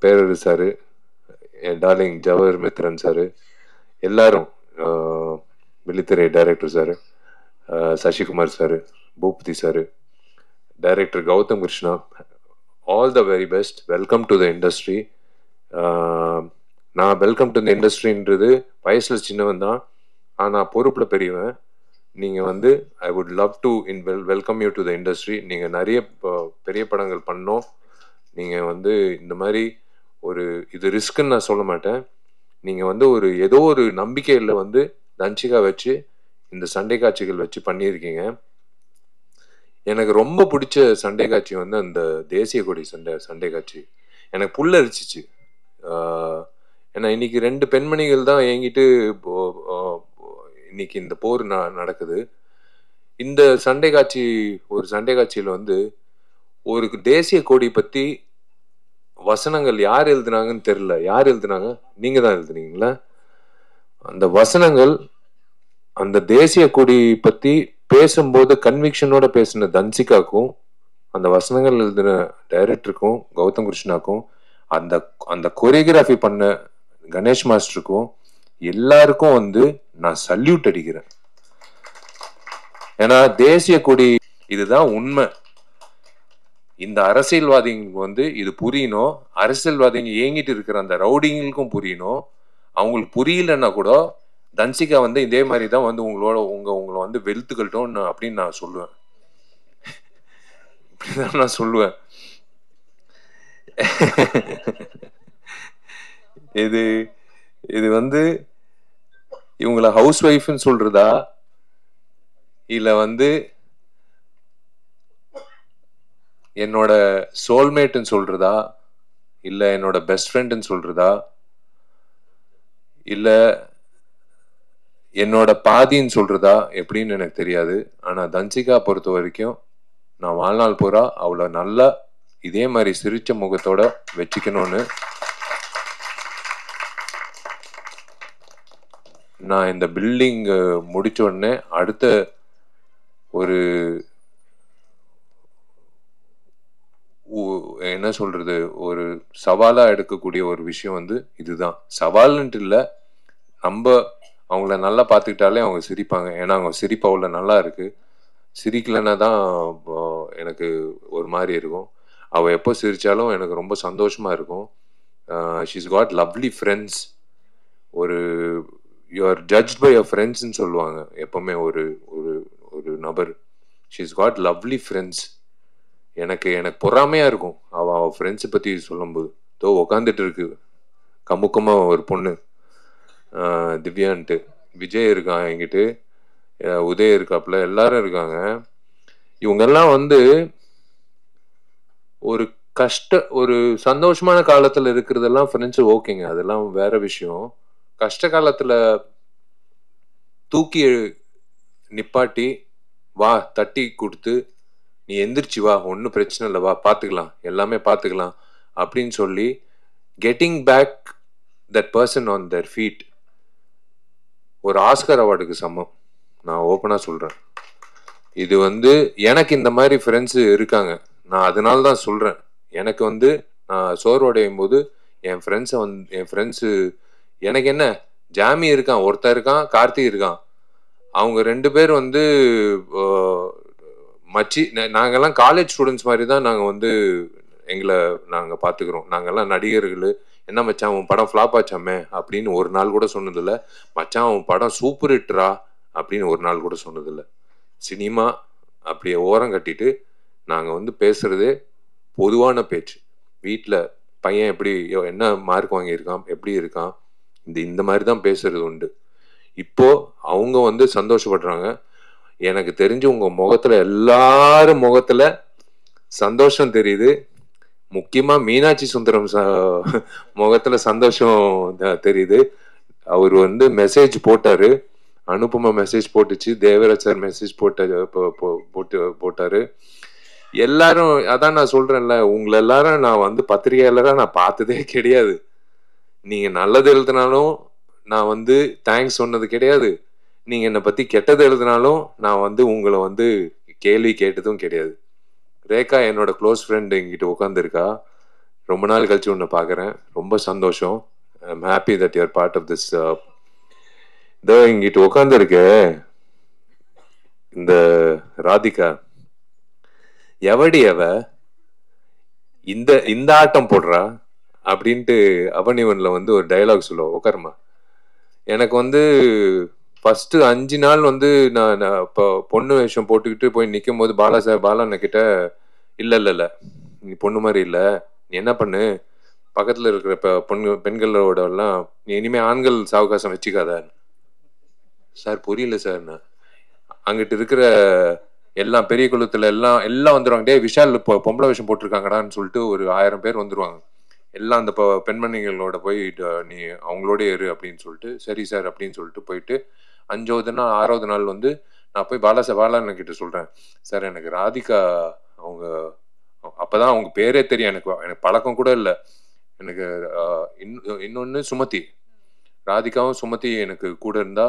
பேரரு சாரு, என் டார்லிங் ஜவஹர் மித்ரன் சாரு, எல்லாரும், Vizhithirai director sir, Sasikumar sir, Boopathy sir, director Gautham Krishna, all the very best. Welcome to the industry. நான் வெல்கம் டு த இண்டஸ்ட்ரின்றது வயசில் சின்னவன் தான், ஆனால் பொறுப்பில் பெரியவன். நீங்கள் வந்து I would love to welcome you to the industry. நீங்கள் நிறைய பெரிய படங்கள் பண்ணோம். நீங்கள் வந்து இந்த மாதிரி ஒரு இது ரிஸ்க்குன்னு நான் சொல்ல மாட்டேன். நீங்கள் வந்து ஒரு ஏதோ ஒரு நம்பிக்கையில் வந்து தன்சிகா வச்சு இந்த சண்டை காட்சிகள் வச்சு பண்ணியிருக்கீங்க. எனக்கு ரொம்ப பிடிச்ச சண்டை காட்சி வந்து அந்த தேசிய கொடி சண்டை காட்சி எனக்கு புல்லரிச்சிச்சு. ஏன்னா இன்னைக்கு 2 பெண்மணிகள் தான் என்கிட்ட இன்னைக்கு இந்த போர் நடக்குது. இந்த சண்டை காட்சி ஒரு சண்டை காட்சியில் வந்து ஒரு தேசிய கொடி பற்றி வசனங்கள் யார் எழுதுனாங்கன்னு தெரியல. யார் எழுதுனாங்க? நீங்க தான் எழுதுனீங்களா? அந்த வசனங்கள் அந்த தேசிய கொடி பத்தி பேசும்போது கன்விக்ஷனோட பேசின தன்சிகாக்கும், அந்த வசனங்கள் எழுதின டைரக்டருக்கும் கௌதம் கிருஷ்ணாக்கும், அந்த அந்த கொரியோகிராஃபி பண்ண கணேஷ் மாஸ்டருக்கும் எல்லாருக்கும் வந்து நான் சல்யூட் அடிக்கிறேன். ஏன்னா தேசிய கொடி இதுதான் உண்மை. இந்த அரசியல்வாதிகளுக்கு வந்து இது புரியணும். அரசியல்வாதிங்க ஏங்கிட்டு இருக்கிற அந்த ரவுடிங்களுக்கும் புரியணும். அவங்களுக்கு புரியலன்னா கூட தன்சிகா வந்து இதே மாதிரி தான் வந்து உங்களை வந்து வெளுத்துக்கட்டும் அப்படின்னு நான் சொல்லுவேன். இப்படிதான் நான் சொல்லுவேன். இது வந்து இவங்களை ஹவுஸ் ஒய்ஃப்னு சொல்றதா, இல்ல வந்து என்னோட சோல்மேட்னு சொல்றதா, இல்ல என்னோட பெஸ்ட் ஃப்ரெண்ட்னு சொல்றதா, இல்ல என்னோட பாதின்னு சொல்றதா எப்படின்னு எனக்கு தெரியாது. ஆனா தன்சிகா பொறுத்த வரைக்கும் நான் வாழ்நாள் பூரா அவளை நல்லா இதே மாதிரி சிரிச்ச முகத்தோட வச்சுக்கணும்னு நான் இந்த பில்டிங் முடிச்ச உடனே அடுத்த ஒரு என்ன சொல்றது, ஒரு சவாலா எடுக்கக்கூடிய ஒரு விஷயம் வந்து இதுதான். சவால்ன்ட்டு இல்லை, நம்ம அவங்கள நல்லா பார்த்துக்கிட்டாலே அவங்க சிரிப்பாங்க. ஏன்னா அவங்க சிரிப்பு அவ்வளோ நல்லா இருக்கு. சிரிக்கலைன்னா தான் எனக்கு ஒரு மாதிரி இருக்கும். அவள் எப்போ சிரித்தாலும் எனக்கு ரொம்ப சந்தோஷமா இருக்கும். She's got lovely friends. ஒரு you are judge by your ஃப்ரெண்ட்ஸ்ன்னு சொல்லுவாங்க எப்பவுமே ஒரு ஒரு ஒரு நபர். She's got lovely friends. எனக்கு பொறாமையாக இருக்கும் அவள் ஃப்ரெண்ட்ஸை பற்றி சொல்லும்போது. தோ உக்காந்துட்டு இருக்கு கமுக்கமாக ஒரு பொண்ணு, திவ்யான்ட்டு. விஜய் இருக்கான் என்கிட்ட, உதய் இருக்காப்புல, எல்லாரும் இருக்காங்க. இவங்கெல்லாம் வந்து ஒரு சந்தோஷமான காலத்தில் இருக்கிறதெல்லாம் ஃப்ரெண்ட்ஸு ஓகேங்க, அதெல்லாம் வேற விஷயம். கஷ்ட காலத்தில் தூக்கி நிப்பாட்டி வா தட்டி கொடுத்து நீ எந்திரிச்சு வா, ஒன்றும் பிரச்சனை இல்லை, வா பார்த்துக்கலாம், எல்லாமே பார்த்துக்கலாம் அப்படின்னு சொல்லி getting back that person on their feet ஒரு ஆஸ்கர் அவார்டுக்கு சமம். நான் ஓப்பனாக சொல்கிறேன். இது வந்து எனக்கு இந்த மாதிரி ஃப்ரெண்ட்ஸு இருக்காங்க. நான் அதனால தான் சொல்கிறேன். எனக்கு வந்து நான் சோர்வடையும் போது என் ஃப்ரெண்ட்ஸு எனக்கு என்ன, ஜாமி இருக்கான், ஒருத்தன் இருக்கான், கார்த்தி இருக்கான். அவங்க 2 பேர் வந்து மச்சி. நாங்கெல்லாம் காலேஜ் ஸ்டூடெண்ட்ஸ் மாதிரி தான் நாங்கள் வந்து எங்களை நாங்கள் பார்த்துக்கிறோம். நாங்கெல்லாம் நடிகர்கள். என்ன மச்சான் உன் படம் ஃப்ளாப் ஆச்சாமே அப்படின்னு ஒரு நாள் கூட சொன்னதில்லை. மச்சான் உன் படம் சூப்பர் ஹிட்ரா அப்படின்னு ஒரு நாள் கூட சொன்னதில்லை. சினிமா அப்படியே ஓரம் கட்டிட்டு நாங்கள் வந்து பேசுகிறதே பொதுவான பேச்சு. வீட்டில் பையன் எப்படி என்ன மார்க் வாங்கியிருக்கான், எப்படி இருக்கான், இந்த மாதிரி தான் பேசுறது உண்டு. இப்போது அவங்க வந்து சந்தோஷப்படுறாங்க. எனக்கு தெரிஞ்சு உங்கள் முகத்தில் எல்லாரும் முகத்தில் சந்தோஷம் தெரியுது. முக்கியமாக மீனாட்சி சுந்தரம் முகத்தில் சந்தோஷம் தெரியுது. அவர் வந்து மெசேஜ் போட்டார், அனுபமா மெசேஜ் போட்டுச்சு, தேவராஜ் சார் மெசேஜ் போட்டார். எல்லாரும் அதான் நான் சொல்கிறேன்ல, உங்களை எல்லாரும் நான் வந்து பத்திரிகையாளராக நான் பார்த்ததே கிடையாது. நீங்கள் நல்லது எழுதினாலும் நான் வந்து தேங்க்ஸ் சொன்னது கிடையாது. நீங்கள் என்னை பற்றி கெட்டது எழுதினாலும் நான் வந்து உங்களை வந்து கேள்வி கேட்டதும் கிடையாது. ரேகா என்னோட க்ளோஸ் ஃப்ரெண்டு எங்கிட்ட உட்காந்துருக்கா. ரொம்ப நாள் கழிச்சு உன்னை பார்க்குறேன், ரொம்ப சந்தோஷம். I am happy that you're part of this. இதோ இங்கிட்ட உட்காந்துருக்க இந்த ராதிகா, எவடி அவ இந்த இந்த ஆட்டம் போடுறா அப்படின்ட்டு அவனிவன்ல வந்து ஒரு டயலாக் சொல்லுவோம். உட்காருமா. எனக்கு வந்து ஃபர்ஸ்ட் 5 நாள் வந்து நான் இப்போ பொண்ணு வேஷம் போட்டுக்கிட்டு போய் நிற்கும் போது பாலா கிட்ட இல்ல நீ பொண்ணு மாதிரி இல்லை, நீ என்ன பண்ணு, பக்கத்துல இருக்கிற பெண்களோட எல்லாம் நீ இனிமே ஆண்கள் சாவகாசம் வச்சுக்காத. சார் புரியல சார். நான் அங்கிட்டு இருக்கிற எல்லாம் பெரிய குளத்துல எல்லாம் வந்துருவாங்க. டே விஷால் இப்போ பொம்பளை வேஷம் போட்டிருக்காங்கடான்னு சொல்லிட்டு ஒரு 1000 பேர் வந்துருவாங்க. எல்லாம் அந்த பெண்மணிகளோட போய் நீ அவங்களோட இரு அப்படின்னு சொல்லிட்டு, சரி சார் அப்படின்னு சொல்லிட்டு போயிட்டு 5வது நாள் 6வது நாள் வந்து நான் போய் பாலா கிட்ட சொல்றேன், சார் எனக்கு ராதிகா அவங்க அப்பதான் அவங்க பேரே தெரியும், எனக்கு பழக்கம் கூட இல்லை. எனக்கு இன்னொன்னு சுமதி, ராதிகாவும் சுமதி எனக்கு கூட இருந்தா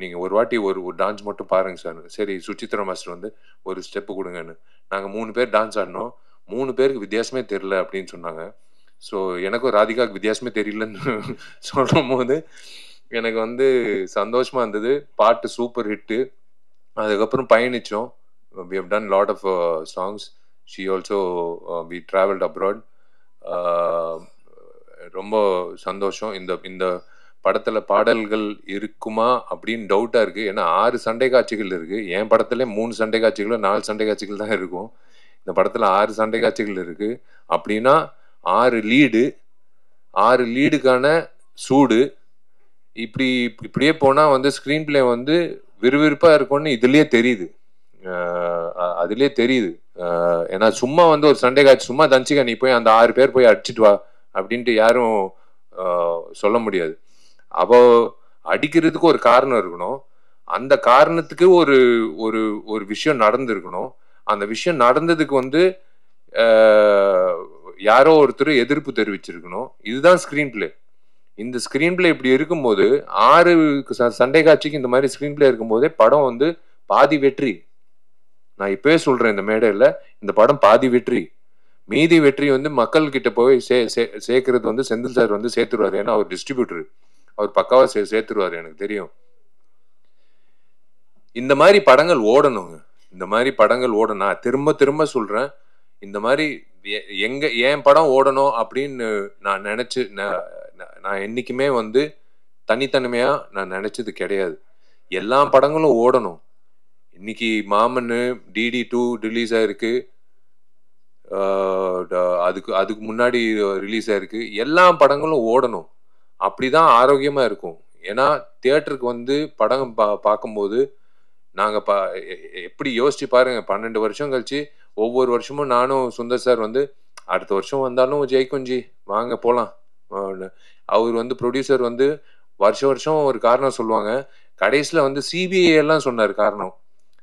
நீங்க ஒரு வாட்டி ஒரு டான்ஸ் மட்டும் பாருங்க சார். சரி சுச்சித்ரா மாஸ்டர் வந்து ஒரு ஸ்டெப்பு கொடுங்கன்னு. நாங்க 3 பேர் டான்ஸ் ஆடினோம். 3 பேருக்கு வித்தியாசமே தெரியல அப்படின்னு சொன்னாங்க. ஸோ எனக்கும் ராதிகாவுக்கு வித்தியாசமே தெரியலன்னு சொல்லும் போது எனக்கு வந்து சந்தோஷமா இருந்தது. பாட்டு சூப்பர் ஹிட்டு. அதுக்கப்புறம் பயணிச்சோம். we have done lot of songs. she also we traveled abroad. ரொம்ப சந்தோஷம். இந்த படத்துல பாடல்கள் இருக்குமா அப்படின்னு டவுட்டா இருக்கு. ஏன்னா 6 சண்டை காட்சிகள் இருக்கு. என் படத்துல 3 சண்டை காட்சிகளோ 4 சண்டை காட்சிகள் தான் இருக்கும். இந்த படத்துல 6 சண்டை காட்சிகள் இருக்கு. அப்படின்னா 6 லீடுக்கான சூடு. இப்படியே போனா வந்து ஸ்கிரீன் பிளே வந்து விறுவிறுப்பா இருக்கும்னு இதுலயே தெரியுது. அதுலயே தெரியுது. ஏன்னா சும்மா வந்து ஒரு சண்டை காட்சி சும்மா தஞ்சிக்க நீ போய் அந்த 6 பேர் போய் அடிச்சுட்டு வா அப்படின்ட்டு யாரும் சொல்ல முடியாது. அவ அடிக்கிறதுக்கு ஒரு காரணம் இருக்கணும். அந்த காரணத்துக்கு ஒரு ஒரு ஒரு விஷயம் நடந்திருக்கணும். அந்த விஷயம் நடந்ததுக்கு வந்து யாரோ ஒருத்தர் எதிர்ப்பு தெரிவிச்சிருக்கணும். இதுதான் ஸ்கிரீன் பிளே. இந்த ஸ்கிரீன் பிளே இப்படி இருக்கும்போது 6 சண்டை காட்சிக்கு இந்த மாதிரி ஸ்கிரீன் பிளே இருக்கும்போதே படம் வந்து பாதி வெற்றி. நான் இப்பவே சொல்றேன் இந்த மேடையில, இந்த படம் பாதி வெற்றி. மீதி வெற்றி வந்து மக்கள் கிட்ட போய் சேர்க்கறது வந்து செந்தில் சார் வந்து சேர்த்துருவாரு. ஏன்னா அவர் டிஸ்ட்ரிபியூட்டர், அவர் பக்காவா சேர்த்துருவாரு, எனக்கு தெரியும். இந்த மாதிரி படங்கள் ஓடணுங்க. இந்த மாதிரி படங்கள் ஓடணும். நான் திரும்ப சொல்றேன், இந்த மாதிரி என் படம் ஓடணும் அப்படின்னு நான் நினைச்சு நான் என்னைக்குமே வந்து தனித்தன்மையா நான் நினைச்சது கிடையாது. எல்லா படங்களும் ஓடணும். இன்னைக்கு மாமன்னு DD2 ரிலீஸ் ஆயிருக்கு. அதுக்கு முன்னாடி ரிலீஸ் ஆயிருக்கு. எல்லா படங்களும் ஓடணும். அப்படிதான் ஆரோக்கியமா இருக்கும். ஏன்னா தியேட்டருக்கு வந்து படம் பார்க்கும்போது நாங்க எப்படி யோசிச்சு பாருங்க, 12 வருஷம் கழிச்சு ஒவ்வொரு வருஷமும் நானும் சுந்தர் சார் வந்து அடுத்த வருஷம் வந்தாலும் ஜெயிக்குஞ்சி வாங்க போலாம். அவர் வந்து ப்ரொடியூசர் வந்து வருஷம் ஒரு காரணம் சொல்லுவாங்க. கடைசியில வந்து சிபிஐ எல்லாம் சொன்னார் காரணம்.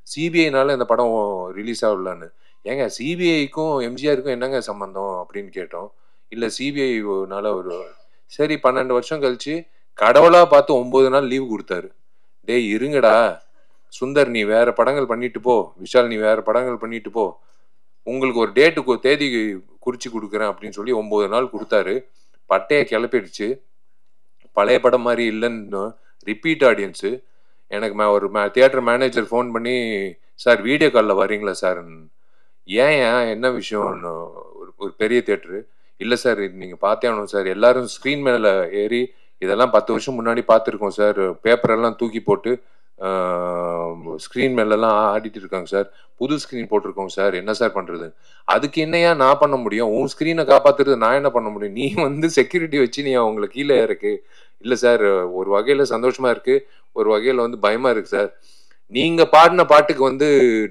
சிபிஐனால இந்த படம் ரிலீஸ் ஆகலான்னு. ஏங்க சிபிஐக்கும் எம்ஜிஆருக்கும் என்னங்க சம்பந்தம் அப்படின்னு கேட்டோம். இல்ல சிபிஐனால ஒரு சரி 12 வருஷம் கழிச்சு கடவுளா பார்த்து 9 நாள் லீவு கொடுத்தாரு. டேய் இருங்கடா சுந்தர், நீ வேற படங்கள் பண்ணிட்டு போ, விஷால் நீ வேற படங்கள் பண்ணிட்டு போ, உங்களுக்கு ஒரு டேட்டுக்கு ஒரு தேதி குறிச்சு கொடுக்குறேன் அப்படின்னு சொல்லி 9 நாள் கொடுத்தாரு. பட்டைய கிளப்பிடுச்சு. பழைய படம் மாதிரி இல்லைன்னு ரிப்பீட் ஆடியன்ஸு. எனக்கு ஒரு தியேட்டர் மேனேஜர் ஃபோன் பண்ணி, சார் வீடியோ காலில் வரீங்களா சார்? ஏன் என்ன விஷயம்னு ஒரு பெரிய தியேட்டரு. இல்லை சார் இது நீங்கள் பார்த்தே ஆகணும் சார், எல்லாரும் ஸ்க்ரீன் மேலே ஏறி இதெல்லாம் 10 வருஷம் முன்னாடி பார்த்துருக்கோம் சார், பேப்பரெல்லாம் தூக்கி போட்டு ஸ்க்ரீன் மேலெல்லாம் ஆடிட்டு இருக்காங்க சார், புது ஸ்க்ரீன் போட்டிருக்கோங்க சார், என்ன சார் பண்ணுறது? அதுக்கு என்னையா நான் பண்ண முடியும்? உன் ஸ்க்ரீனை காப்பாற்றுறது நான் என்ன பண்ண முடியும்? நீ வந்து செக்யூரிட்டி வச்சு நீ அவங்களை கீழே இருக்கு. இல்லை சார் ஒரு வகையில் சந்தோஷமா இருக்கு, ஒரு வகையில் வந்து பயமா இருக்கு சார். நீங்க பாடின பாட்டுக்கு வந்து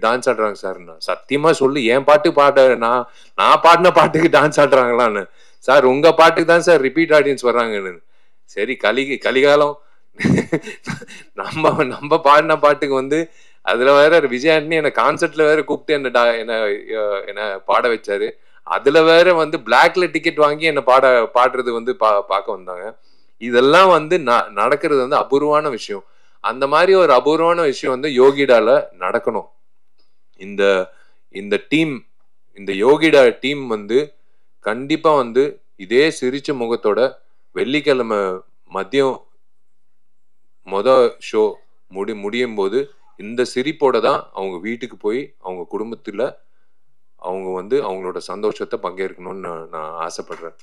டான்ஸ் ஆடுறாங்க சார். சத்தியமா சொல்லு, என் பாட்டு நான் பாடின பாட்டுக்கு டான்ஸ் ஆடுறாங்களான்னு. சார் உங்க பாட்டுக்கு தான் சார் ரிப்பீட் ஆடியன்ஸ் வர்றாங்கன்னு. சரி கலிகாலம் நம்ம பாடின பாட்டுக்கு வந்து அதுல வேற விஜயாண்டி என்ன கான்சர்ட்ல வேற கூப்பிட்டு என்ன பாட வச்சாரு. அதுல வேற வந்து பிளாக்ல டிக்கெட் வாங்கி என்ன பாடுறது வந்து பார்க்க வந்தாங்க. இதெல்லாம் வந்து நடக்கிறது வந்து அபூர்வமான விஷயம். அந்த மாதிரி ஒரு அபூர்வமான விஷயம் வந்து யோகிடால நடக்கணும். இந்த டீம், இந்த யோகிடா டீம் வந்து கண்டிப்பா வந்து இதே சிரிச்ச முகத்தோட வெள்ளிக்கிழமை மதியம் ஷோ முடியும் போது இந்த சிரிப்போட தான் அவங்க வீட்டுக்கு போய் அவங்க குடும்பத்துல அவங்க வந்து அவங்களோட சந்தோஷத்தை பங்கேற்கணும்னு நான் ஆசைப்படுறேன்.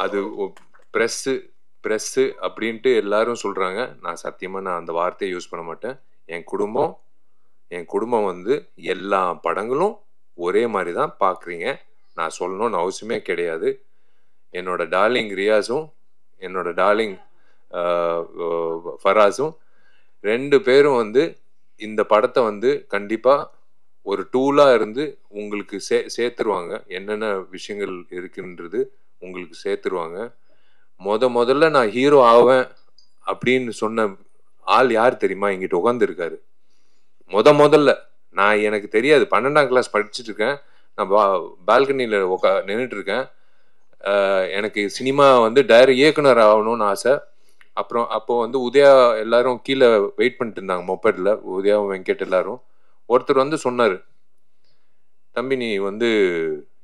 அது ப்ரெஸ்ஸு அப்படின்ட்டு எல்லாரும் சொல்கிறாங்க. நான் சத்தியமாக நான் அந்த வார்த்தையை யூஸ் பண்ண மாட்டேன். என் குடும்பம் வந்து எல்லா படங்களும் ஒரே மாதிரி தான் பார்க்குறீங்க. நான் சொல்லணும்னு அவசியமே கிடையாது. என்னோட டார்லிங் ரியாஸும் என்னோட டார்லிங் ஃபராஸும் 2 பேரும் வந்து இந்த படத்தை வந்து கண்டிப்பாக ஒரு டூலாக இருந்து உங்களுக்கு சேர்த்துருவாங்க. என்னென்ன விஷயங்கள் இருக்குன்றது உங்களுக்கு சேர்த்துருவாங்க. முதல்ல நான் ஹீரோ ஆவேன் அப்படின்னு சொன்ன ஆள் யார் தெரியுமா? இங்கிட்ட உட்காந்துருக்காரு. முதல்ல நான் எனக்கு தெரியாது, 12ஆம் கிளாஸ் படிச்சுட்டு இருக்கேன். நான் பால்கனியில் நின்றுட்டு இருக்கேன். எனக்கு சினிமா வந்து இயக்குனர் ஆகணும்னு ஆசை. அப்போ வந்து உதயா எல்லாரும் கீழே வெயிட் பண்ணிட்டு இருந்தாங்க மொப்பேட்டில், உதயாவும் வெங்கட் எல்லாரும். ஒருத்தர் வந்து சொன்னார், தம்பி நீ வந்து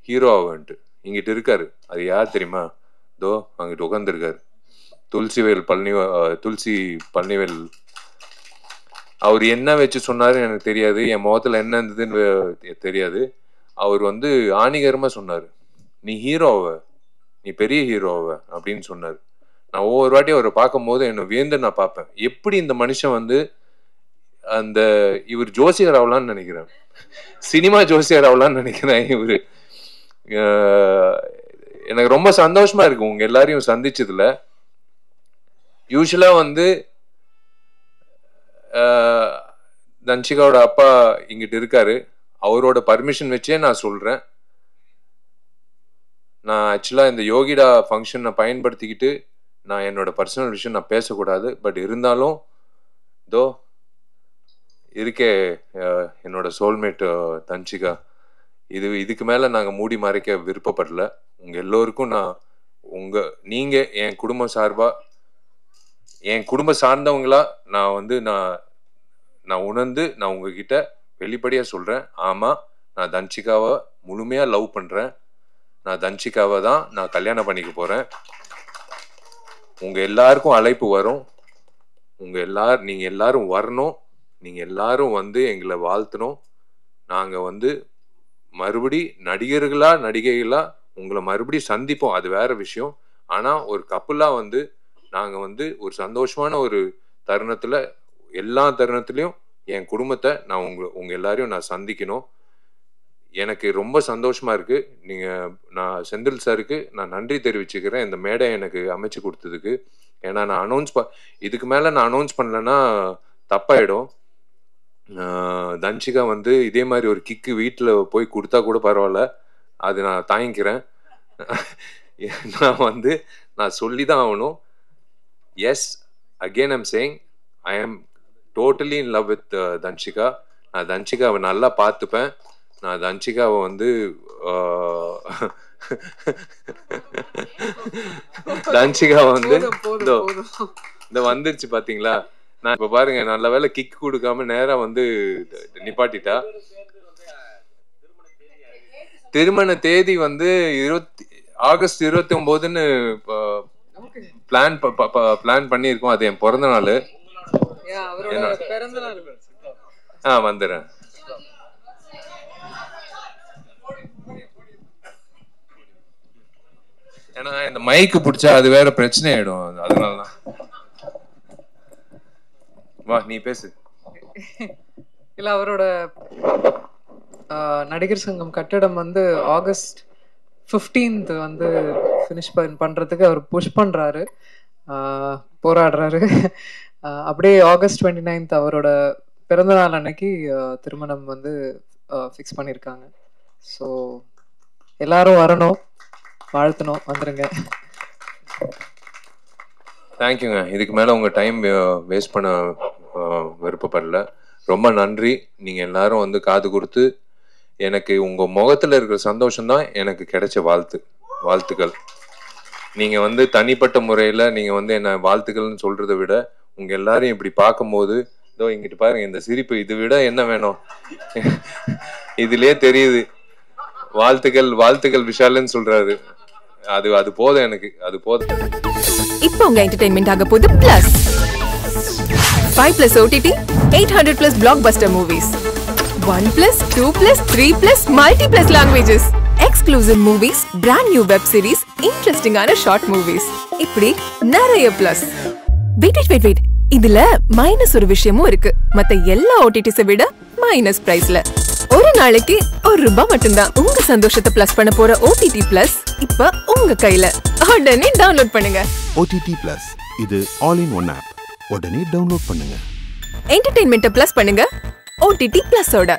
ஹீரோ ஆவேன்ட்டு. இங்கிட்டு இருக்காரு. அது யார் தெரியுமா? தோ அங்கிட்டு உட்காந்துருக்காரு, துளசி பழனிவேல். அவர் என்ன வச்சு சொன்னாருன்னு எனக்கு தெரியாது, என் முகத்தில் என்ன இருந்ததுன்னு தெரியாது. அவர் வந்து ஆணிகரமாக சொன்னார், நீ ஹீரோவ, நீ பெரிய ஹீரோவ அப்படின்னு சொன்னார். நான் ஒவ்வொரு வாட்டி அவரை பார்க்கும் போது என்னை வியந்து நான் பார்ப்பேன், எப்படி இந்த மனுஷன் வந்து இவர் ஜோசியர் ஆகலான்னு நினைக்கிறேன், சினிமா ஜோசியர் ஆகலான்னு நினைக்கிறேன். இவர் எனக்கு ரொம்ப சந்தோஷமா இருக்கு உங்க எல்லாரையும் சந்திச்சதுல. யூஸ்வலா வந்து தன்ஷிகாவோட அப்பா இங்கிட்டு இருக்காரு. அவரோட பர்மிஷன் வச்சே நான் சொல்றேன், நான் ஆக்சுவலா இந்த யோகிடா ஃபங்க்ஷனை பயன்படுத்திக்கிட்டு நான் என்னோட பர்சனல் விஷயம் நான் பேசக்கூடாது. பட் இருந்தாலும் தோ இருக்கே என்னோட சோல்மேட் தன்ஷிகா, இதுக்கு மேல நாங்க மூடி மறைக்க விருப்பப்படல. உங்க எல்லோருக்கும் நீங்க என் குடும்பம் சார்பா, என் குடும்பம் சார்ந்தவங்களா நான் வந்து நான் உணர்ந்து நான் உங்ககிட்ட வெளிப்படையா சொல்றேன், ஆமா நான் தன்ஷிகாவை முழுமையா லவ் பண்றேன். நான் தன்ஷிகாவை தான் நான் கல்யாணம் பண்ணிக்க போறேன். உங்க எல்லாருக்கும் அழைப்பு வரும். நீங்க எல்லாரும் வரணும். நீங்க எல்லாரும் வந்து எங்களை வாழ்த்தணும். நாங்க வந்து மறுபடி நடிகைகளா உங்களை மறுபடி சந்திப்போம், அது வேற விஷயம். ஆனா ஒரு கப்புலா வந்து நாங்க வந்து ஒரு சந்தோஷமான ஒரு தருணத்துல, எல்லா தருணத்திலையும் என் குடும்பத்தை நான் உங்க எல்லாரையும் நான் சந்திக்கணும். எனக்கு ரொம்ப சந்தோஷமா இருக்கு. நான் செந்தில் சாருக்கு நான் நன்றி தெரிவிச்சுக்கிறேன் இந்த மேடை எனக்கு அமைச்சு கொடுத்ததுக்கு. ஏன்னா நான் இதுக்கு மேல நான் அனௌன்ஸ் பண்ணலன்னா தப்பாயிடும். தன்ஷிகா வந்து இதே மாதிரி ஒரு கிக்கு வீட்டில் போய் கொடுத்தா கூட பரவாயில்ல, அது நான் தாங்கிக்கிறேன். நான் சொல்லி தான் ஆகணும். Yes, again I'm saying, I am totally in love with Dhanshika. நான் தன்ஷிகாவை நல்லா பார்த்துப்பேன். நான் தன்ஷிகாவை வந்து தன்ஷிகா வந்து இந்த வந்துருச்சு பாத்தீங்களா. நான் இப்ப பாருங்க, நல்ல வேலை கிக் கொடுக்காம நேரா வந்து நிப்பாட்டிட்டா. திருமண தேதி வந்து ஆகஸ்ட் 29ன்னு பிளான் பண்ணியிருக்கோம். அது என் பிறந்த நாள். வந்துடுறேன். ஏன்னா இந்த மைக்கு பிடிச்சா அது வேற பிரச்சனை ஆயிடும், அதனாலதான். வா நீ பேசு. இல்ல, அவரோட நடிகர் சங்கம் கட்டடம் வந்து ஆகஸ்ட் 15th வந்து ஃபினிஷ் பண்றதுக்கு அவர் புஷ் பண்றாரு, போராடுறாரு. அப்படியே ஆகஸ்ட் 29th அவரோட பிறந்தநாள் அன்னைக்கு திருமணம் வந்து ஃபிக்ஸ் பண்ணியிருக்காங்க. ஸோ எல்லாரும் வரணும், வாழ்த்தணும், வந்துருங்க. தேங்க்யூங்க. இதுக்கு மேலே உங்கள் டைம் வேஸ்ட் பண்ண விருப்பப்படல. ரொம்ப நன்றி. நீங்கள் எல்லாரும் வந்து காது கொடுத்து எனக்கு உங்கள் முகத்தில் இருக்கிற சந்தோஷம்தான் எனக்கு கிடைச்ச வாழ்த்துக்கள். நீங்கள் வந்து தனிப்பட்ட முறையில் நீங்கள் வந்து என்ன வாழ்த்துக்கள்னு சொல்கிறத விட உங்கள் எல்லாரையும் இப்படி பார்க்கும்போது, இதோ இங்கிட்டு பாருங்க இந்த சிரிப்பு, இது விட என்ன வேணும்? இதுலயே தெரியுது. வாழ்த்துக்கள் விஷாலன்னு சொல்றாரு. அது போதும் எனக்கு, அது போதும். இப்போ உங்க என்டர்டெயின்மெண்ட் ஆக போகுது plus 5+ OTT 800+ blockbuster movies. 1+2+3+ multi+ languages. Exclusive movies, brand new web series, interesting short movies. இப்படி நிறைய plus. Wait. இதுல மைனஸ் ஒரு விஷயமும் இருக்கு. மத்த எல்லா OTTs விட மைனஸ் பிரைஸ்ல. ஒரு நாளைக்கு ₹1 மட்டும்தான். உங்க சந்தோஷத்தை பிளஸ் பண்ண போற OTT Plus இப்ப உங்க கையில. உடனே டவுன்லோட் பண்ணுங்க. OTT Plus இது ஆல் இன் ஒன் ஆப். உடனே டவுன்லோட் பண்ணுங்க. என்டர்டெயின்மெண்ட்டை பிளஸ் பண்ணுங்க OTT Plus ஓட.